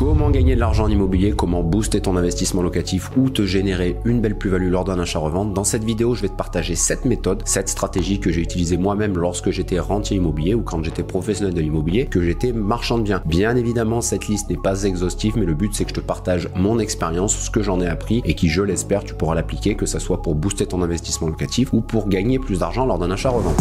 Comment gagner de l'argent en immobilier, comment booster ton investissement locatif ou te générer une belle plus-value lors d'un achat-revente. Dans cette vidéo, je vais te partager 7 méthodes, 7 stratégies que j'ai utilisées moi-même lorsque j'étais rentier immobilier ou quand j'étais professionnel de l'immobilier, que j'étais marchand de biens. Bien évidemment, cette liste n'est pas exhaustive, mais le but c'est que je te partage mon expérience, ce que j'en ai appris et qui, je l'espère, tu pourras l'appliquer, que ça soit pour booster ton investissement locatif ou pour gagner plus d'argent lors d'un achat-revente.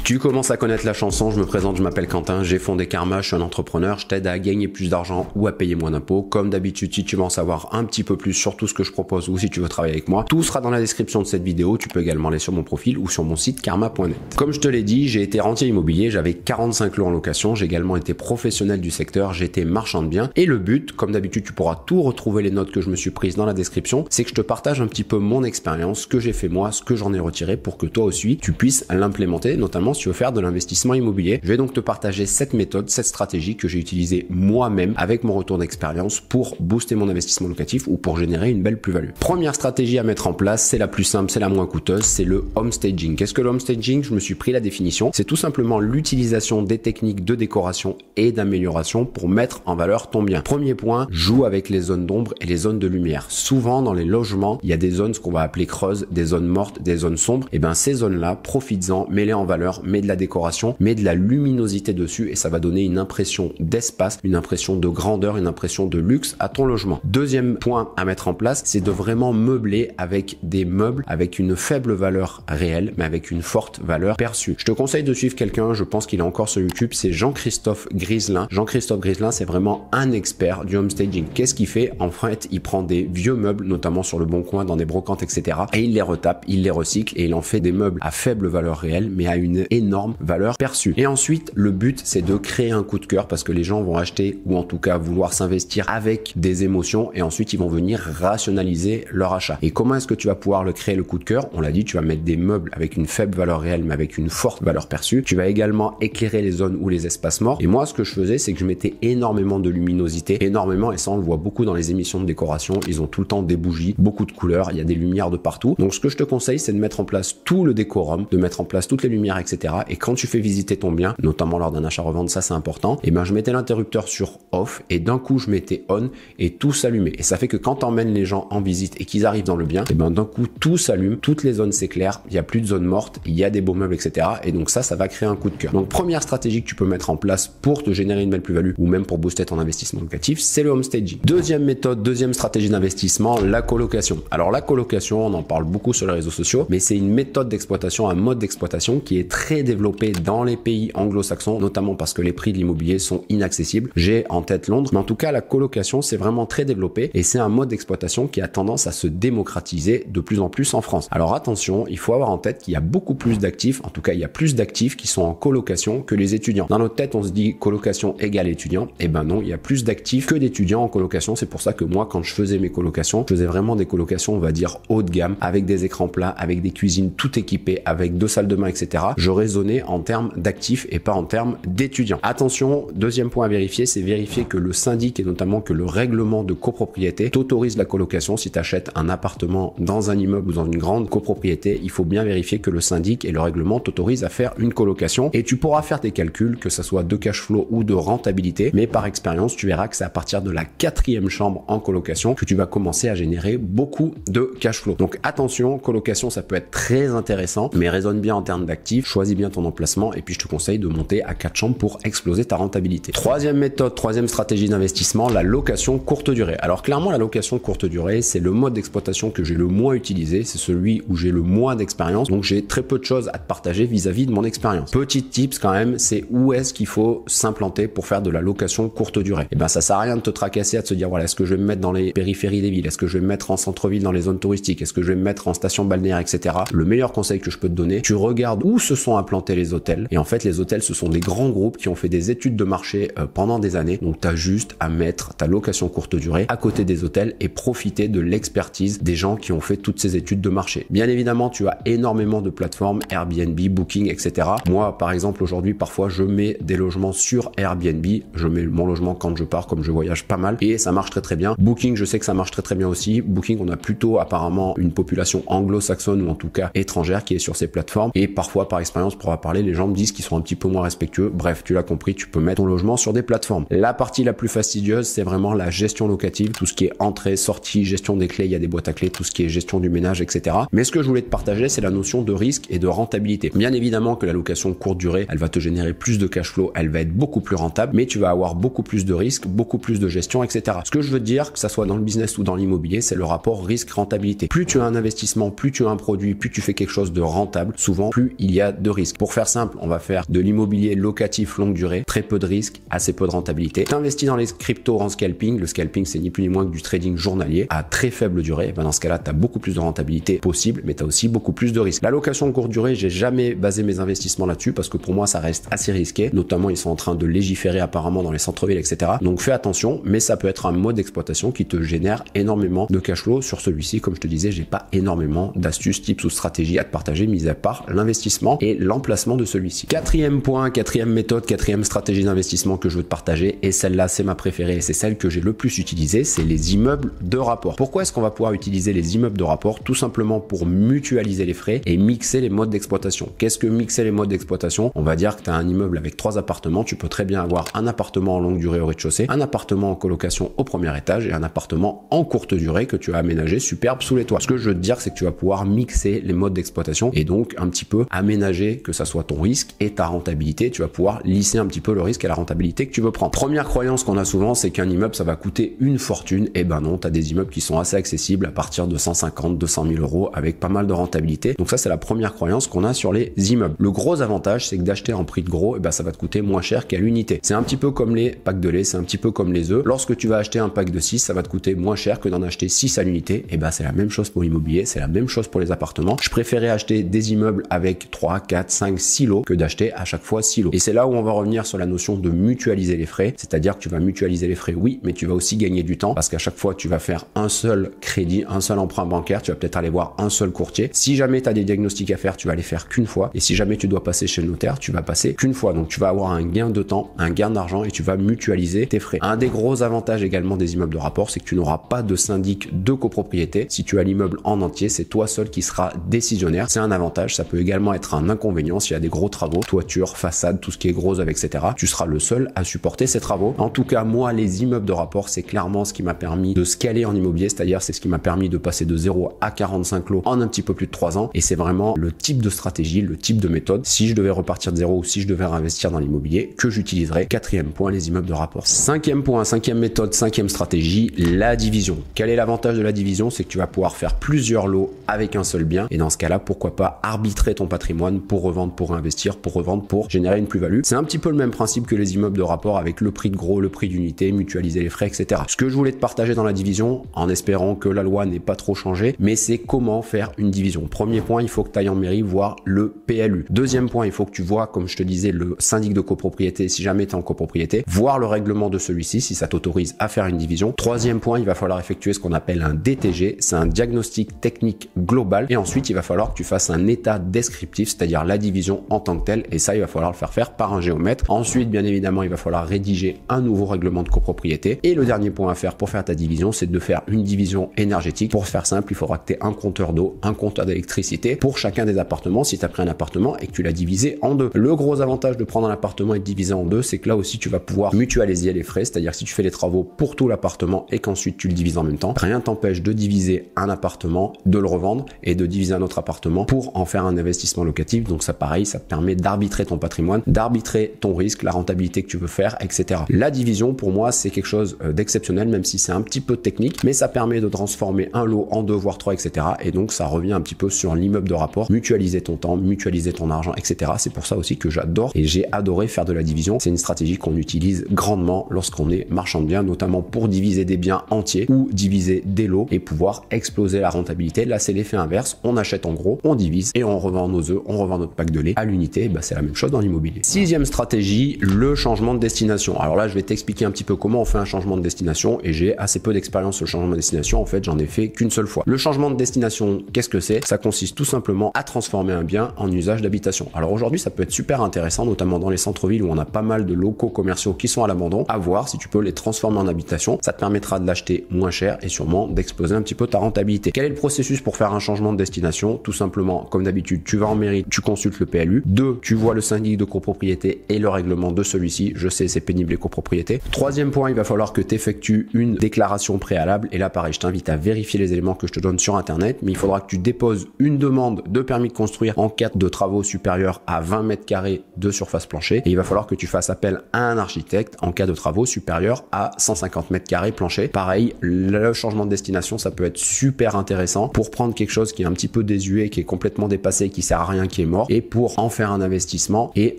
Tu commences à connaître la chanson, je me présente, je m'appelle Quentin, j'ai fondé Karma, je suis un entrepreneur, je t'aide à gagner plus d'argent ou à payer moins d'impôts. Comme d'habitude, si tu veux en savoir un petit peu plus sur tout ce que je propose ou si tu veux travailler avec moi, tout sera dans la description de cette vidéo. Tu peux également aller sur mon profil ou sur mon site karma.net. Comme je te l'ai dit, j'ai été rentier immobilier, j'avais 45 lots en location, j'ai également été professionnel du secteur, j'étais marchand de biens. Et le but, comme d'habitude, tu pourras tout retrouver les notes que je me suis prises dans la description, c'est que je te partage un petit peu mon expérience, ce que j'ai fait moi, ce que j'en ai retiré pour que toi aussi, tu puisses l'implémenter, notamment si tu veux faire de l'investissement immobilier. Je vais donc te partager cette méthode, cette stratégie que j'ai utilisée moi-même avec mon retour d'expérience pour booster mon investissement locatif ou pour générer une belle plus-value. Première stratégie à mettre en place, c'est la plus simple, c'est la moins coûteuse, c'est le homestaging. Qu'est-ce que le homestaging? Je me suis pris la définition. C'est tout simplement l'utilisation des techniques de décoration et d'amélioration pour mettre en valeur ton bien. Premier point, joue avec les zones d'ombre et les zones de lumière. Souvent dans les logements, il y a des zones, ce qu'on va appeler creuses, des zones mortes, des zones sombres. Et bien ces zones-là, profites-en, mets-les en valeur, mets de la décoration, mets de la luminosité dessus et ça va donner une impression d'espace, une impression de grandeur, une impression de luxe à ton logement. Deuxième point à mettre en place, c'est de vraiment meubler avec des meubles avec une faible valeur réelle, mais avec une forte valeur perçue. Je te conseille de suivre quelqu'un, je pense qu'il est encore sur YouTube, c'est Jean-Christophe Griselin. Jean-Christophe Griselin, c'est vraiment un expert du homestaging. Qu'est-ce qu'il fait? En fait, il prend des vieux meubles, notamment sur le Bon Coin, dans des brocantes, etc. et il les retape, il les recycle et il en fait des meubles à faible valeur réelle, mais à une énorme valeur perçue. Et ensuite, le but, c'est de créer un coup de cœur parce que les gens vont acheter ou en tout cas vouloir s'investir avec des émotions et ensuite ils vont venir rationaliser leur achat. Et comment est-ce que tu vas pouvoir le créer, le coup de cœur? On l'a dit, tu vas mettre des meubles avec une faible valeur réelle mais avec une forte valeur perçue. Tu vas également éclairer les zones ou les espaces morts. Et moi, ce que je faisais, c'est que je mettais énormément de luminosité, énormément, et ça on le voit beaucoup dans les émissions de décoration. Ils ont tout le temps des bougies, beaucoup de couleurs, il y a des lumières de partout. Donc ce que je te conseille, c'est de mettre en place tout le décorum, de mettre en place toutes les lumières, etc. Et quand tu fais visiter ton bien, notamment lors d'un achat-revente, ça c'est important, et ben je mettais l'interrupteur sur off et d'un coup je mettais on et tout s'allumait. Et ça fait que quand t'emmènes les gens en visite et qu'ils arrivent dans le bien, et ben d'un coup tout s'allume, toutes les zones s'éclairent, il y a plus de zones mortes, il y a des beaux meubles, etc. Et donc ça va créer un coup de cœur. Donc première stratégie que tu peux mettre en place pour te générer une belle plus-value ou même pour booster ton investissement locatif, c'est le homestaging. Deuxième méthode, deuxième stratégie d'investissement, la colocation. Alors la colocation, on en parle beaucoup sur les réseaux sociaux, mais c'est une méthode d'exploitation, un mode d'exploitation qui est très développé dans les pays anglo-saxons, notamment parce que les prix de l'immobilier sont inaccessibles. J'ai en tête Londres, mais en tout cas la colocation c'est vraiment très développé et c'est un mode d'exploitation qui a tendance à se démocratiser de plus en plus en France. Alors attention, il faut avoir en tête qu'il y a beaucoup plus d'actifs, en tout cas il y a plus d'actifs qui sont en colocation que les étudiants. Dans notre tête on se dit colocation égale étudiant, et ben non, il y a plus d'actifs que d'étudiants en colocation. C'est pour ça que moi quand je faisais mes colocations, je faisais vraiment des colocations on va dire haut de gamme, avec des écrans plats, avec des cuisines tout équipées, avec 2 salles de bain, etc. Je raisonnais en termes d'actifs et pas en termes d'étudiants. Attention, deuxième point à vérifier, c'est vérifier que le syndic et notamment que le règlement de copropriété t'autorise la colocation. Si tu achètes un appartement dans un immeuble ou dans une grande copropriété, il faut bien vérifier que le syndic et le règlement t'autorisent à faire une colocation et tu pourras faire tes calculs, que ça soit de cash flow ou de rentabilité, mais par expérience, tu verras que c'est à partir de la 4e chambre en colocation que tu vas commencer à générer beaucoup de cash flow. Donc attention, colocation, ça peut être très intéressant, mais raisonne bien en termes d'actifs, choisis bien ton emplacement et puis je te conseille de monter à 4 chambres pour exploser ta rentabilité. Troisième méthode, troisième stratégie d'investissement, la location courte durée. Alors clairement, la location courte durée, c'est le mode d'exploitation que j'ai le moins utilisé, c'est celui où j'ai le moins d'expérience, donc j'ai très peu de choses à te partager vis-à-vis de mon expérience. Petit tips quand même, c'est où est-ce qu'il faut s'implanter pour faire de la location courte durée. Et ben ça sert à rien de te tracasser, à te dire voilà, est-ce que je vais me mettre dans les périphéries des villes, est-ce que je vais me mettre en centre-ville dans les zones touristiques, est-ce que je vais me mettre en station balnéaire, etc. Le meilleur conseil que je peux te donner, tu regardes où se sont implantés les hôtels, et en fait les hôtels ce sont des grands groupes qui ont fait des études de marché pendant des années, donc tu as juste à mettre ta location courte durée à côté des hôtels et profiter de l'expertise des gens qui ont fait toutes ces études de marché. Bien évidemment, tu as énormément de plateformes, Airbnb, Booking, etc. Moi, par exemple, aujourd'hui, parfois, je mets des logements sur Airbnb. Je mets mon logement quand je pars, comme je voyage pas mal, et ça marche très très bien. Booking, je sais que ça marche très très bien aussi. Booking, on a plutôt apparemment une population anglo-saxonne ou en tout cas étrangère qui est sur ces plateformes. Et parfois, par expérience, expérience pour en parler, les gens me disent qu'ils sont un petit peu moins respectueux. Bref, tu l'as compris, tu peux mettre ton logement sur des plateformes. La partie la plus fastidieuse, c'est vraiment la gestion locative, tout ce qui est entrée, sortie, gestion des clés, il y a des boîtes à clés, tout ce qui est gestion du ménage, etc. Mais ce que je voulais te partager, c'est la notion de risque et de rentabilité. Bien évidemment que la location courte durée, elle va te générer plus de cash flow, elle va être beaucoup plus rentable, mais tu vas avoir beaucoup plus de risques, beaucoup plus de gestion, etc. Ce que je veux te dire, que ça soit dans le business ou dans l'immobilier, c'est le rapport risque-rentabilité. Plus tu as un investissement, plus tu as un produit, plus tu fais quelque chose de rentable, souvent plus il y a de risques. Pour faire simple, on va faire de l'immobilier locatif longue durée, très peu de risques, assez peu de rentabilité. T'investis dans les cryptos en scalping. Le scalping, c'est ni plus ni moins que du trading journalier à très faible durée. Ben dans ce cas-là, tu as beaucoup plus de rentabilité possible, mais tu as aussi beaucoup plus de risques. La location courte durée, j'ai jamais basé mes investissements là-dessus parce que pour moi, ça reste assez risqué. Notamment, ils sont en train de légiférer apparemment dans les centres-villes, etc. Donc fais attention, mais ça peut être un mode d'exploitation qui te génère énormément de cash flow. Sur celui-ci, comme je te disais, j'ai pas énormément d'astuces, tips ou stratégies à te partager, mis à part l'investissement et l'emplacement de celui-ci. Quatrième point, quatrième méthode, quatrième stratégie d'investissement que je veux te partager, et celle-là, c'est ma préférée et c'est celle que j'ai le plus utilisée, c'est les immeubles de rapport. Pourquoi est-ce qu'on va pouvoir utiliser les immeubles de rapport? Tout simplement pour mutualiser les frais et mixer les modes d'exploitation. Qu'est-ce que mixer les modes d'exploitation? On va dire que tu as un immeuble avec 3 appartements, tu peux très bien avoir un appartement en longue durée au rez-de-chaussée, un appartement en colocation au premier étage et un appartement en courte durée que tu as aménagé superbe sous les toits. Ce que je veux te dire, c'est que tu vas pouvoir mixer les modes d'exploitation et donc un petit peu aménager que ça soit ton risque et ta rentabilité. Tu vas pouvoir lisser un petit peu le risque et la rentabilité que tu veux prendre. Première croyance qu'on a souvent, c'est qu'un immeuble, ça va coûter une fortune. Et ben non, tu as des immeubles qui sont assez accessibles à partir de 150, 200 000 euros avec pas mal de rentabilité. Donc ça, c'est la première croyance qu'on a sur les immeubles. Le gros avantage, c'est que d'acheter en prix de gros, et ben ça va te coûter moins cher qu'à l'unité. C'est un petit peu comme les packs de lait, c'est un petit peu comme les œufs. Lorsque tu vas acheter un pack de 6, ça va te coûter moins cher que d'en acheter 6 à l'unité. Et ben c'est la même chose pour l'immobilier, c'est la même chose pour les appartements. Je préférais acheter des immeubles avec 3, 4, 5, 6 lots que d'acheter à chaque fois 6 lots. Et c'est là où on va revenir sur la notion de mutualiser les frais, c'est-à-dire que tu vas mutualiser les frais, oui, mais tu vas aussi gagner du temps parce qu'à chaque fois tu vas faire un seul crédit, un seul emprunt bancaire, tu vas peut-être aller voir un seul courtier. Si jamais tu as des diagnostics à faire, tu vas les faire qu'une fois, et si jamais tu dois passer chez le notaire, tu vas passer qu'une fois. Donc tu vas avoir un gain de temps, un gain d'argent et tu vas mutualiser tes frais. Un des gros avantages également des immeubles de rapport, c'est que tu n'auras pas de syndic de copropriété. Si tu as l'immeuble en entier, c'est toi seul qui sera décisionnaire. C'est un avantage. Ça peut également être un inconvénient s'il y a des gros travaux, toiture, façade, tout ce qui est gros avec, etc. Tu seras le seul à supporter ces travaux. En tout cas, moi, les immeubles de rapport, c'est clairement ce qui m'a permis de scaler en immobilier, c'est-à-dire c'est ce qui m'a permis de passer de 0 à 45 lots en un petit peu plus de 3 ans. Et c'est vraiment le type de stratégie, le type de méthode, si je devais repartir de 0 ou si je devais réinvestir dans l'immobilier, que j'utiliserais. Quatrième point, les immeubles de rapport. Cinquième point, cinquième méthode, cinquième stratégie, la division. Quel est l'avantage de la division? C'est que tu vas pouvoir faire plusieurs lots avec un seul bien. Et dans ce cas-là, pourquoi pas arbitrer ton patrimoine pour revendre, pour investir, pour revendre, pour générer une plus-value. C'est un petit peu le même principe que les immeubles de rapport avec le prix de gros, le prix d'unité, mutualiser les frais, etc. Ce que je voulais te partager dans la division, en espérant que la loi n'ait pas trop changé, mais c'est comment faire une division. Premier point, il faut que tu ailles en mairie voir le PLU. Deuxième point, il faut que tu vois, comme je te disais, le syndic de copropriété, si jamais tu es en copropriété, voir le règlement de celui-ci, si ça t'autorise à faire une division. Troisième point, il va falloir effectuer ce qu'on appelle un DTG, c'est un diagnostic technique global. Et ensuite, il va falloir que tu fasses un état descriptif, c'est-à-dire la division en tant que telle. Et ça, il va falloir le faire par un géomètre. Ensuite, bien évidemment, il va falloir rédiger un nouveau règlement de copropriété. Et le dernier point à faire pour faire ta division, c'est de faire une division énergétique. Pour faire simple, il faudra que tu aies un compteur d'eau, un compteur d'électricité pour chacun des appartements si tu as pris un appartement et que tu l'as divisé en deux. Le gros avantage de prendre un appartement et de diviser en deux, c'est que là aussi, tu vas pouvoir mutualiser les frais, c'est-à-dire que si tu fais les travaux pour tout l'appartement et qu'ensuite tu le divises en même temps, rien t'empêche de diviser un appartement, de le revendre et de diviser un autre appartement pour en faire un investissement locatif. Donc ça, pareil, ça te permet d'arbitrer ton patrimoine, d'arbitrer ton risque, la rentabilité que tu veux faire, etc. La division, pour moi, c'est quelque chose d'exceptionnel, même si c'est un petit peu technique, mais ça permet de transformer un lot en 2 voire 3, etc. Et donc ça revient un petit peu sur l'immeuble de rapport, mutualiser ton temps, mutualiser ton argent, etc. C'est pour ça aussi que j'adore et j'ai adoré faire de la division. C'est une stratégie qu'on utilise grandement lorsqu'on est marchand de biens, notamment pour diviser des biens entiers ou diviser des lots et pouvoir exploser la rentabilité. Là, c'est l'effet inverse. On achète en gros, on divise et on revend nos œufs, on revend notre pack de lait à l'unité. Bah, c'est la même chose dans l'immobilier. Sixième stratégie, le changement de destination. Alors là, je vais t'expliquer un petit peu comment on fait un changement de destination et j'ai assez peu d'expérience sur le changement de destination. En fait, j'en ai fait qu'une seule fois. Le changement de destination, qu'est-ce que c'est? Ça consiste tout simplement à transformer un bien en usage d'habitation. Alors aujourd'hui, ça peut être super intéressant, notamment dans les centres-villes où on a pas mal de locaux commerciaux qui sont à l'abandon. À voir si tu peux les transformer en habitation. Ça te permettra de l'acheter moins cher et sûrement d'exploser un petit peu ta rentabilité. Quel est le processus pour faire un changement de destination? Tout simplement, comme d'habitude, tu vas en mairie, tu consultes le PLU. 2, tu vois le syndic de copropriété et le règlement de celui-ci. Je sais, c'est pénible les copropriétés. Troisième point, il va falloir que tu effectues une déclaration préalable. Et là, pareil, je t'invite à vérifier les éléments que je te donne sur Internet, mais il faudra que tu déposes une demande de permis de construire en cas de travaux supérieurs à 20 mètres carrés de surface plancher. Et il va falloir que tu fasses appel à un architecte en cas de travaux supérieurs à 150 mètres carrés plancher. Pareil, le changement de destination, ça peut être super intéressant pour prendre quelque chose qui est un petit peu désuet, qui est complètement dépassé, qui sert à rien, qui est mort, et pour en faire un investissement et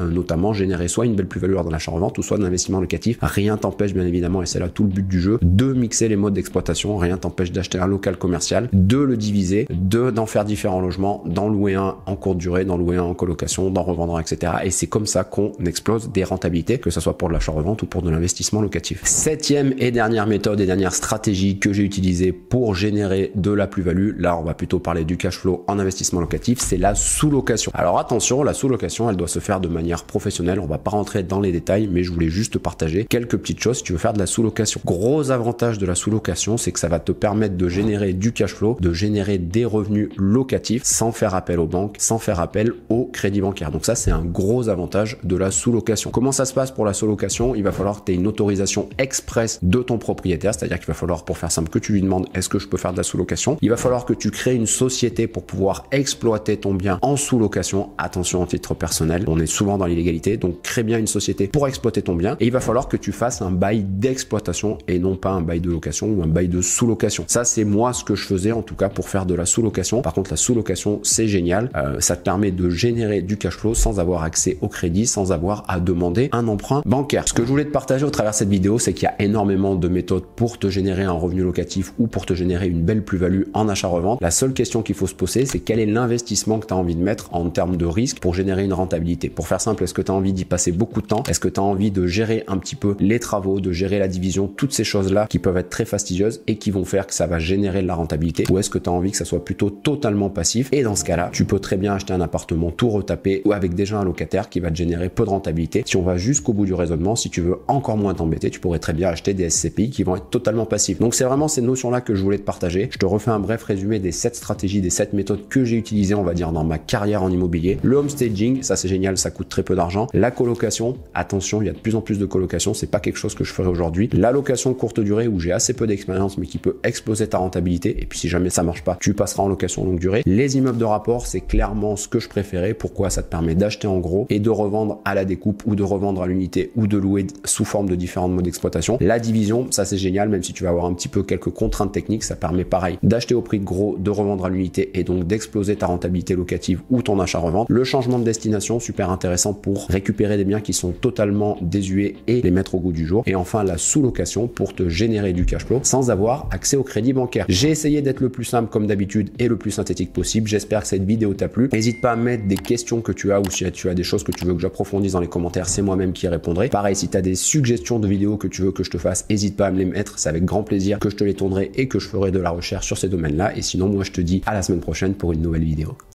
notamment générer soit une belle plus-value dans l'achat-revente ou soit de l'investissement locatif. Rien t'empêche bien évidemment, et c'est là tout le but du jeu, de mixer les modes d'exploitation. Rien t'empêche d'acheter un local commercial, de le diviser, d'en faire différents logements, d'en louer un en courte durée, d'en louer un en colocation, d'en revendre, etc. Et c'est comme ça qu'on explose des rentabilités, que ce soit pour de l'achat-revente ou pour de l'investissement locatif. Septième et dernière méthode et dernière stratégie que j'ai utilisée pour générer de la plus-value, là on va plutôt parler du cash flow en investissement locatif, c'est la sous-location. Alors attention, la sous-location, elle doit se faire de manière professionnelle. On va pas rentrer dans les détails, mais je voulais juste partager quelques petites choses si tu veux faire de la sous-location. Gros avantage de la sous-location, c'est que ça va te permettre de générer du cash flow, de générer des revenus locatifs sans faire appel aux banques, sans faire appel au crédit bancaire. Donc ça, c'est un gros avantage de la sous-location. Comment ça se passe pour la sous-location? Il va falloir que tu aies une autorisation express de ton propriétaire, c'est-à-dire qu'il va falloir, pour faire simple, que tu lui demandes est-ce que je peux faire de la sous-location. Il va falloir que tu crées une société pour pouvoir exploiter ton bien en sous-location. Attention, en titre personnel, on est souvent dans l'illégalité, donc crée bien une société pour exploiter ton bien. Et il va falloir que tu fasses un bail d'exploitation et non pas un bail de location ou un bail de sous-location. Ça, c'est moi ce que je faisais en tout cas pour faire de la sous-location. Par contre, la sous-location, c'est génial. Ça te permet de générer du cash flow sans avoir accès au crédit, sans avoir à demander un emprunt bancaire. Ce que je voulais te partager au travers de cette vidéo, c'est qu'il y a énormément de méthodes pour te générer un revenu locatif ou pour te générer une belle plus-value en achat-revente. La seule question qu'il faut se poser, c'est quel est l'investissement que tu as envie de mettre en termes de risque pour générer une rentabilité. Pour faire simple, est-ce que tu as envie d'y passer beaucoup de temps? Est-ce que tu as envie de gérer un petit peu les travaux, de gérer la division, toutes ces choses-là qui peuvent être très fastidieuses et qui vont faire que ça va générer de la rentabilité? Ou est-ce que tu as envie que ça soit plutôt totalement passif? Et dans ce cas-là, tu peux très bien acheter un appartement tout retapé ou avec déjà un locataire qui va te générer peu de rentabilité. Si on va jusqu'au bout du raisonnement, si tu veux encore moins t'embêter, tu pourrais très bien acheter des SCPI qui vont être totalement passifs. Donc c'est vraiment ces notions-là que je voulais te partager. Je te refais un bref résumé des 7 stratégies, des 7 méthodes que j'ai utilisées, on va dire, dans ma carrière en immobilier. Le homestaging, ça c'est génial, ça coûte très peu d'argent. La colocation, attention, il y a de plus en plus de colocation, c'est pas quelque chose que je ferai aujourd'hui. La location courte durée où j'ai assez peu d'expérience mais qui peut exploser ta rentabilité, et puis si jamais ça marche pas, tu passeras en location longue durée. Les immeubles de rapport, c'est clairement ce que je préférais. Pourquoi? Ça te permet d'acheter en gros et de revendre à la découpe ou de revendre à l'unité ou de louer sous forme de différents modes d'exploitation. La division, ça c'est génial, même si tu vas avoir un petit peu quelques contraintes techniques, ça permet pareil d'acheter au prix de gros, de revendre à l'unité et donc d'exploser ta rentabilité locative ou ton achat-revente. Le changement de destination, super intéressant pour récupérer des biens qui sont totalement désuets et les mettre au goût du jour. Et enfin, la sous-location pour te générer du cash flow sans avoir accès au crédit bancaire. J'ai essayé d'être le plus simple comme d'habitude et le plus synthétique possible. J'espère que cette vidéo t'a plu. N'hésite pas à mettre des questions que tu as ou si tu as des choses que tu veux que j'approfondisse dans les commentaires, c'est moi-même qui y répondrai. Pareil, si tu as des suggestions de vidéos que tu veux que je te fasse, n'hésite pas à me les mettre. C'est avec grand plaisir que je te les tournerai et que je ferai de la recherche sur ces domaines-là. Et sinon, moi, je te dis à la semaine prochaine pour une nouvelle vidéo.